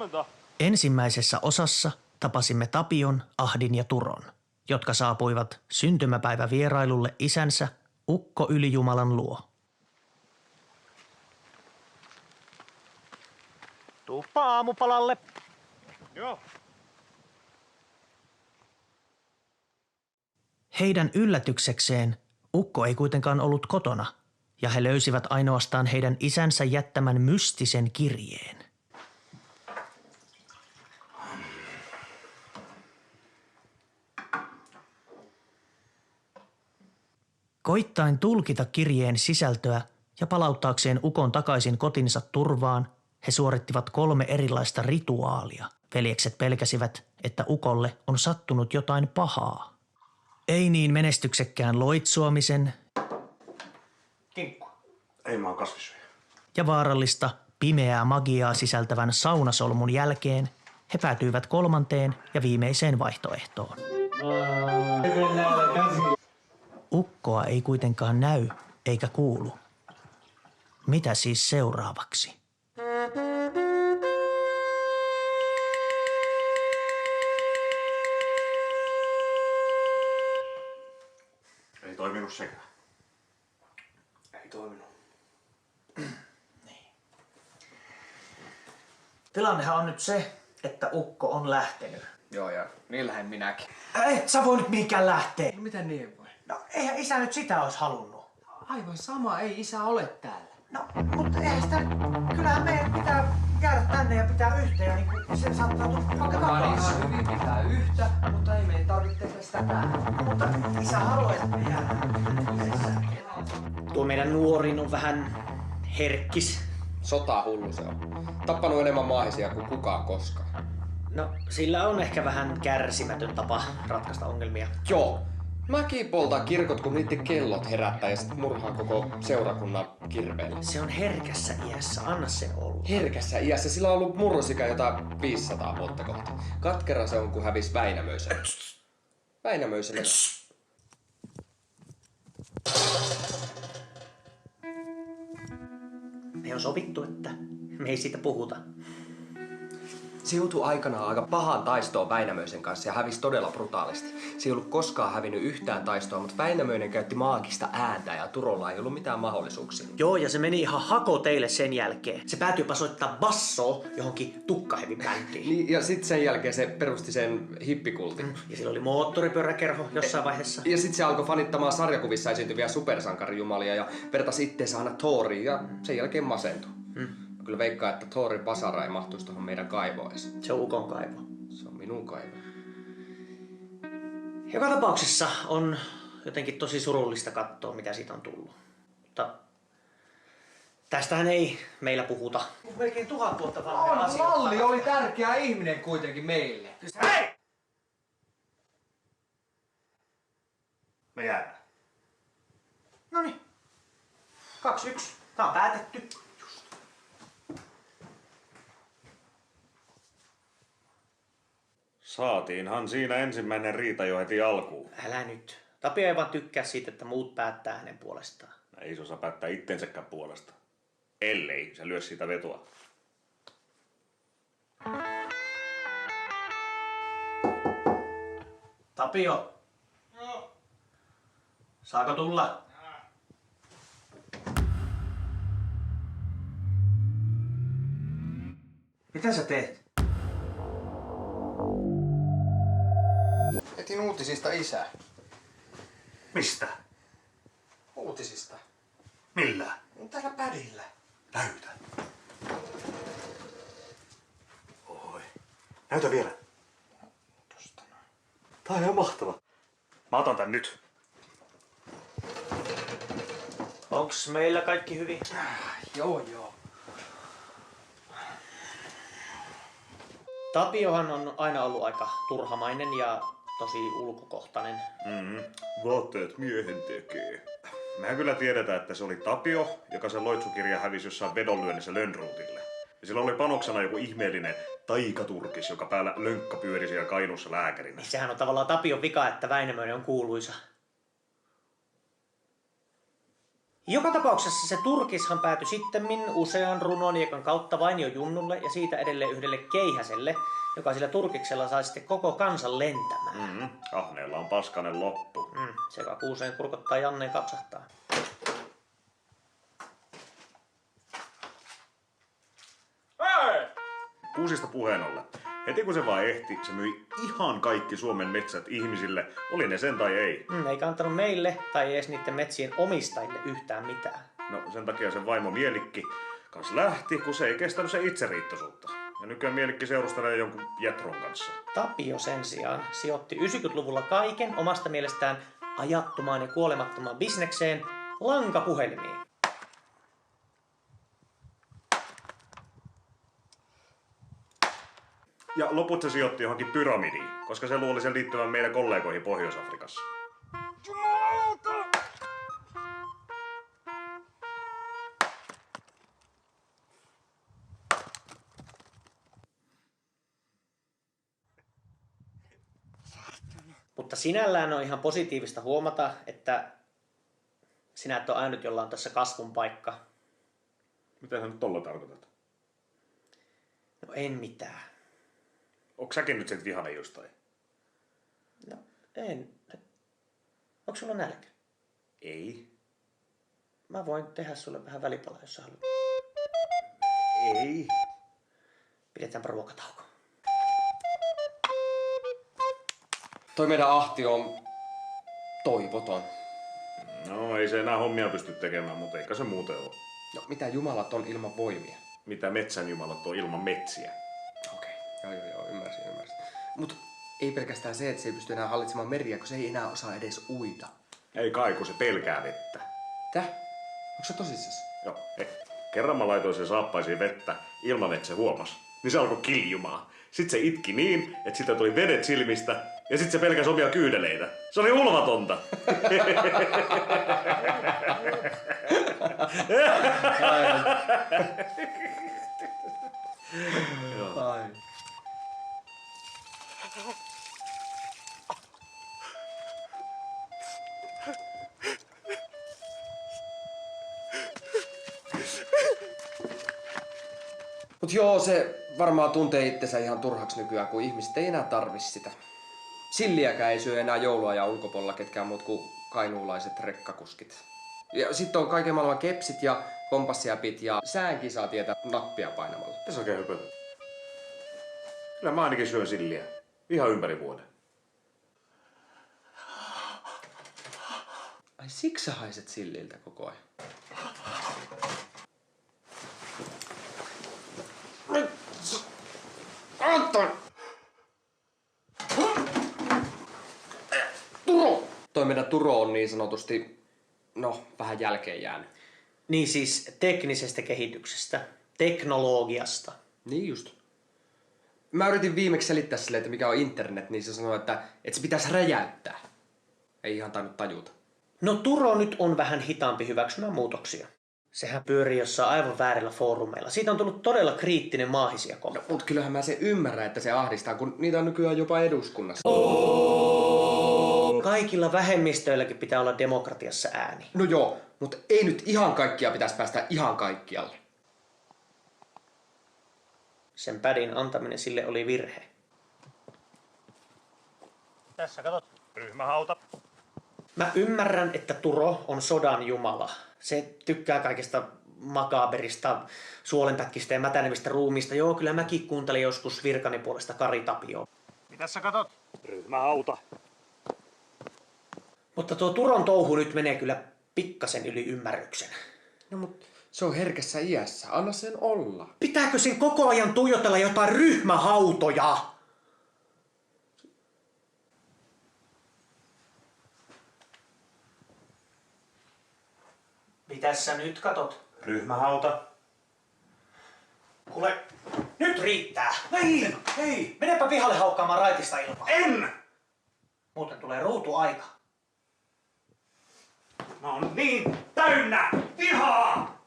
Huomenta. Ensimmäisessä osassa tapasimme Tapion, Ahdin ja Turon, jotka saapuivat syntymäpäivävierailulle isänsä Ukko Ylijumalan luo. Tuuppa aamupalalle. Joo. Heidän yllätyksekseen Ukko ei kuitenkaan ollut kotona, ja he löysivät ainoastaan heidän isänsä jättämän mystisen kirjeen. Koittain tulkita kirjeen sisältöä ja palauttaakseen Ukon takaisin kotinsa turvaan, he suorittivat 3 erilaista rituaalia. Veljekset pelkäsivät, että Ukolle on sattunut jotain pahaa. Ei niin menestyksekkään loitsuamisen Kinkku. Ei, mä oon kasvissyöjä. ja vaarallista pimeää magiaa sisältävän saunasolmun jälkeen he päätyivät 3. ja viimeiseen vaihtoehtoon. Ukkoa ei kuitenkaan näy eikä kuulu. Mitä siis seuraavaksi? Ei toiminut sekään. Ei toiminut. Tilannehan on nyt se, että Ukko on lähtenyt. Joo, ja niin lähden minäkin. Et sä voi nyt mihinkään lähteä. No mitä niin voi? No eihän isä nyt sitä olisi halunnut. Aivan sama, ei isä ole täällä. No, mutta eihän sitä... Kyllähän meidän pitää jäädä tänne ja pitää yhtä ja niin se saattaa tulla Mä oon ihan hyvin pitää yhtä, mutta ei meidän tarvitse tehdä sitä täällä. Mutta isä haluaa, että me jäädään yhdessä. Tuo meidän nuorin on vähän herkkis. Sotahullu se on. Tappanut enemmän maahisia kuin kukaan koskaan. No, sillä on ehkä vähän kärsimätön tapa ratkaista ongelmia. Joo. Mäkin poltaa kirkot, kun niiden kellot herättää ja sit murhaa koko seurakunnan kirveellä. Se on herkässä iässä, anna sen olla. Herkässä iässä sillä on ollut murrosikä jotain 500 vuotta kohta. Katkera se on, kun hävis Väinämöiselle. Väinämöiselle. Me on sovittu, että me ei siitä puhuta. Se joutui aikanaan aika pahaan taistoon Väinämöisen kanssa ja hävisi todella brutaalisti. Se ei ollut koskaan hävinnyt yhtään taistoa, mutta Väinämöinen käytti maagista ääntä ja Turolla ei ollut mitään mahdollisuuksia. Joo, ja se meni ihan hako teille sen jälkeen. Se päätyi jopa soittaa bassoa johonkin tukkahevibändiin. Niin, ja sitten sen jälkeen se perusti sen hippikultin. Ja sillä oli moottoripyöräkerho jossain vaiheessa. Ja sitten se alkoi fanittamaan sarjakuvissa esiintyviä supersankarijumalia ja vertasi itteensä aina Thoriin ja sen jälkeen masentui. Mä kyllä veikkaan, että Thorin vasara ei mahtuisi tuohon meidän kaivoon edes. Se on Ukon kaivo. Se on minun kaivo. Joka tapauksessa on jotenkin tosi surullista katsoa, mitä siitä on tullut. Mutta tästähän ei meillä puhuta. Melkein 1000 vuotta vanha asia. Lalli oli tärkeä ihminen kuitenkin meille. Hei! Me jäädään. Noniin. 2-1. Tää on päätetty. Saatiinhan siinä ensimmäinen riita jo heti alkuun. Älä nyt. Tapio ei vaan tykkää siitä, että muut päättää hänen puolestaan. Ei se osaa päättää itsensäkään puolesta. Ellei se lyö siitä vetoa. Tapio. Joo. Saako tulla? Mitä sä teet? Etin uutisista isää. Mistä? Uutisista. Millä? Täällä pädillä. Näytä. Oi. Näytä vielä. Tosta noin. Tää on ihan mahtava. Mä otan tän nyt. Onks meillä kaikki hyvin? Joo. Tapiohan on aina ollut aika turhamainen ja tosi ulkokohtainen. Vaatteet miehen tekee. Mehän kyllä tiedetään, että se oli Tapio, joka sen loitsukirja hävisi jossain vedonlyönnissä Lönnruutille. Ja sillä oli panoksena joku ihmeellinen taikaturkis, joka päällä lönkkä pyöri siellä Kainuussa lääkärinä. Sehän on tavallaan Tapion vika, että Väinämöinen on kuuluisa. Joka tapauksessa se turkishan päätyi sittemmin usean runoniekan kautta Vainio Junnulle ja siitä edelleen yhdelle keihäselle, joka sillä turkiksella sai sitten koko kansan lentämään. Ahneella on paskanen loppu. Sekä kuuseen kurkottaa Janneen kapsahtaa. Kuusista puheen ollen. Heti kun se vaan ehti, se myi ihan kaikki Suomen metsät ihmisille, oli ne sen tai ei. Eikä antanut meille tai edes niiden metsien omistajille yhtään mitään. No sen takia sen vaimo Mielikki kans lähti, kun se ei kestänyt sen itseriittoisuutta. Ja nykyään Mielikki seurustelee jonkun Jetron kanssa. Tapio sen sijaan sijoitti 90-luvulla kaiken omasta mielestään ajattomaan ja kuolemattomaan bisnekseen lankapuhelimiin. Ja loput se sijoitti johonkin pyramidiin, koska se luuli sen liittyvän meidän kollegoihin Pohjois-Afrikassa. Mutta sinällään on ihan positiivista huomata, että sinä et ole ainut, jolla on tässä kasvun paikka. Mitä sä nyt tolla tarkoitat? No en mitään. Onko säkin nyt sit vihainen jostain? No en. Onko sulla nälkä? Ei. Mä voin tehdä sulle vähän välipalaa, jos sä haluat. Ei. Pidetäänpä ruokatauko. Toi meidän ahti on toivoton. No ei se enää hommia pysty tekemään, mutta eikä se muuten ole. No mitä jumalat on ilman voimia? Mitä metsän jumalat on ilman metsiä? Okei, joo, ymmärsin. Mut ei pelkästään se, että se ei pysty enää hallitsemaan meriä, kun se ei enää osaa edes uida. Ei kai, kun se pelkää vettä. Täh? Onko se tosissas? Joo, kerran mä laitoin sen saappaisiin vettä ilman, että se huomasi. Niin se alkoi kiljumaan. Sitten se itki niin, että sitä tuli vedet silmistä ja sitten se pelkäsi omia kyydeleitä. Se oli ulvatonta. Ai. Mut joo, se varmaan tuntee itsensä ihan turhaksi nykyään, kun ihmiset ei enää tarvis sitä. Silliäkään ei syö enää jouluajan ulkopuolella ketkään muut kuin kainuulaiset rekkakuskit. Ja sitten on kaiken maailman kepsit ja kompassiapit ja säänkin saa tietää nappia painamalla. Tässä oikein hypätä. Kyllä mä ainakin syön silliä. Ihan ympäri vuoden. Ai siksi sä haiset silliltä koko ajan? Anton! Turo! Toi meidän Turo on niin sanotusti, vähän jälkeen jäänyt. Niin siis teknisestä kehityksestä, teknologiasta. Niin just. Mä yritin viimeksi selittää sille, että mikä on internet, niin se sanoi, että se pitäisi räjäyttää. Ei ihan tainnut tajuta. No Turo nyt on vähän hitaampi hyväksymään muutoksia. Sehän pyörii jossain aivan väärillä foorumeilla. Siitä on tullut todella kriittinen maahisia kommentti. Mut kyllähän mä se ymmärrän, että se ahdistaa, kun niitä on nykyään jopa eduskunnassa. Kaikilla vähemmistöilläkin pitää olla demokratiassa ääni. No joo, mutta ei nyt ihan kaikkia pitäisi päästä ihan kaikkialle. Sen pädin antaminen sille oli virhe. Tässä katsot. Ryhmähauta. Mä ymmärrän, että Turo on sodan jumala. Se tykkää kaikesta makaberista, suolenpätkistä ja mätänevistä ruumiista. Joo, kyllä mäkin kuuntelin joskus virkani puolesta Kari Tapioa. Mitä sä katot? Ryhmähauta. Mutta tuo Turon touhu nyt menee kyllä pikkasen yli ymmärryksen. No mut se on herkässä iässä, anna sen olla. Pitääkö sen koko ajan tuijotella jotain ryhmähautoja? Mitäs sä nyt katot? Ryhmähauta. Kuule, nyt riittää. Hei, menepä pihalle haukkaamaan raitista ilmaa. En! Muuten tulee ruutuaika. Mä oon niin täynnä vihaa!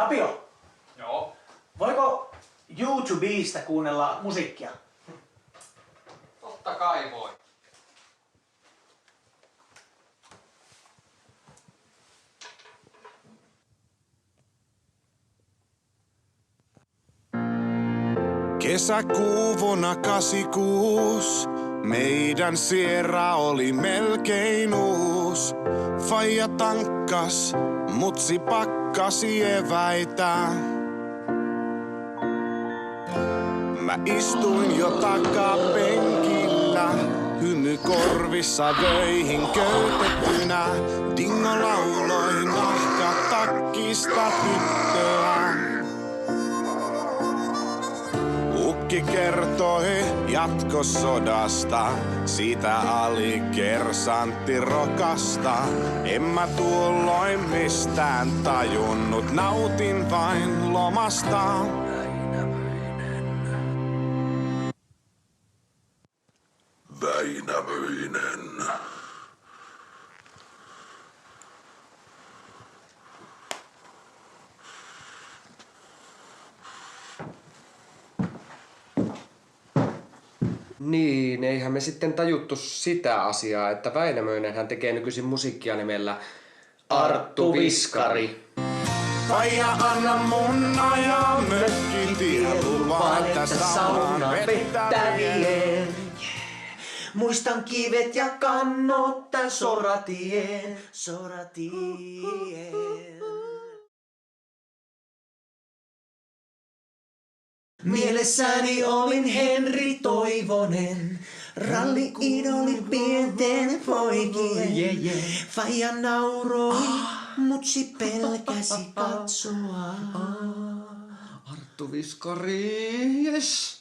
Tapio, Joo. voiko YouTubesta kuunnella musiikkia? Totta kai voi. Kesäkuu vuonna 86, meidän Sierra oli melkein uus. Faija tankkas, mutsi pakkasi eväitä. Mä istuin jo takapenkillä, hymy korvissa vöihin köytettynä. Dingo lauloi nahkatakkista tyttöä. Ukki kertoi jatkosodasta, siitä alikersantti-rokasta. En mä tuolloin mistään tajunnut, nautin vain lomasta. Väinämöinen. Niin, eihän me sitten tajuttu sitä asiaa, että Väinämöinen hän tekee nykyisin musiikkia nimellä Arttu Viskari. Faija, anna mun ajaa mökkitien lupaan, että saunaan vettä vien. Muistan kivet ja kannot tän soratien. Mielessäni olin Henri Toivonen, ralli-idoli pienten poikien. Faija nauroi, mutsi pelkäsi katsoa. Arttu Viskari, yes.